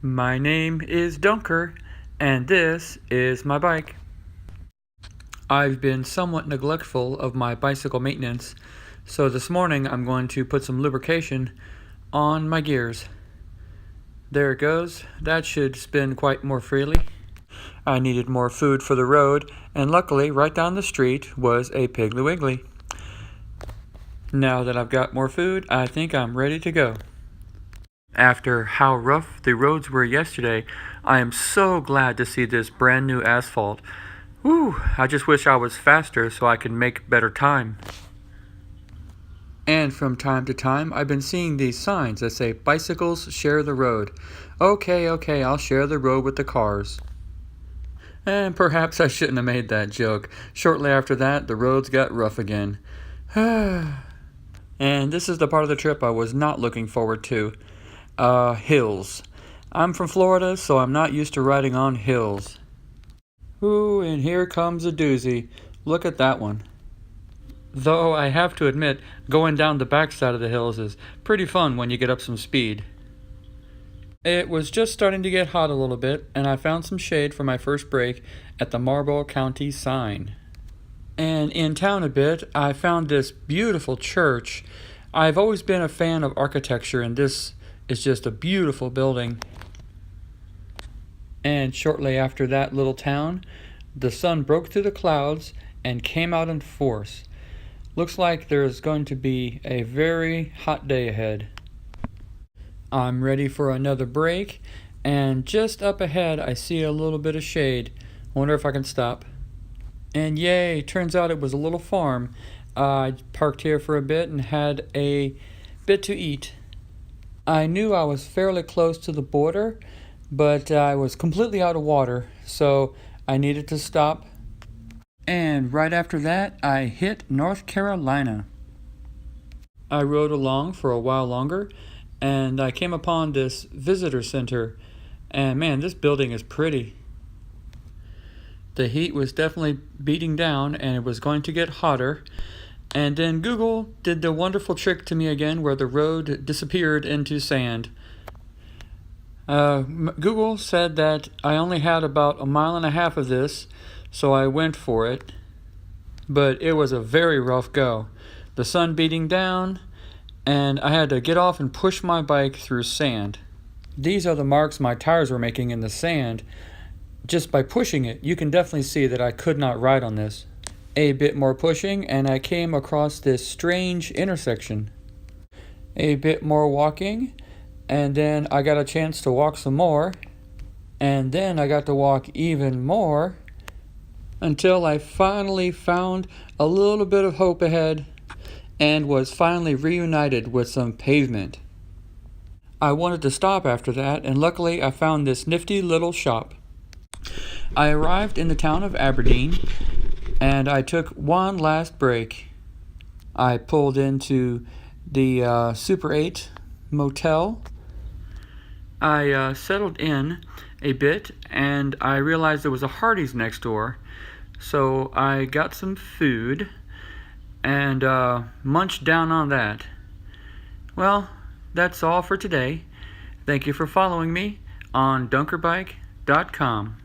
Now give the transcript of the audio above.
My name is Dunker, and this is my bike. I've been somewhat neglectful of my bicycle maintenance, so this morning I'm going to put some lubrication on my gears. There it goes. That should spin quite more freely. I needed more food for the road, and luckily right down the street was a Piggly Wiggly. Now that I've got more food, I think I'm ready to go. After how rough the roads were yesterday, I am so glad to see this brand new asphalt. Whew, I just wish I was faster so I could make better time. And from time to time, I've been seeing these signs that say, "Bicycles share the road." Okay, I'll share the road with the cars. And perhaps I shouldn't have made that joke. Shortly after that, the roads got rough again. And this is the part of the trip I was not looking forward to. Hills. I'm from Florida, so I'm not used to riding on hills. Ooh, and here comes a doozy. Look at that one. Though I have to admit, going down the backside of the hills is pretty fun when you get up some speed. It was just starting to get hot a little bit, and I found some shade for my first break at the Marlboro County sign. And in town a bit, I found this beautiful church. I've always been a fan of architecture, and this is just a beautiful building. And shortly after that little town, the sun broke through the clouds and came out in force. Looks like there's going to be a very hot day ahead. I'm ready for another break, and just up ahead I see a little bit of shade. Wonder if I can stop. And yay, turns out it was a little farm. I parked here for a bit and had a bit to eat. I knew I was fairly close to the border, but I was completely out of water, so I needed to stop. And right after that, I hit North Carolina. I rode along for a while longer, and I came upon this visitor center, and man, this building is pretty. The heat was definitely beating down, and it was going to get hotter. And then Google did the wonderful trick to me again where the road disappeared into sand. Google said that I only had about 1.5 miles of this, so I went for it. But it was a very rough go. The sun beating down, and I had to get off and push my bike through sand. These are the marks my tires were making in the sand. Just by pushing it, you can definitely see that I could not ride on this. A bit more pushing, and I came across this strange intersection. A bit more walking, and then I got a chance to walk some more, and then I got to walk even more, until I finally found a little bit of hope ahead, and was finally reunited with some pavement. I wanted to stop after that, and luckily I found this nifty little shop. I arrived in the town of Aberdeen, and I took one last break. I pulled into the Super 8 motel. I settled in a bit, and I realized there was a Hardee's next door. So I got some food and munched down on that. Well, that's all for today. Thank you for following me on dunkerbike.com.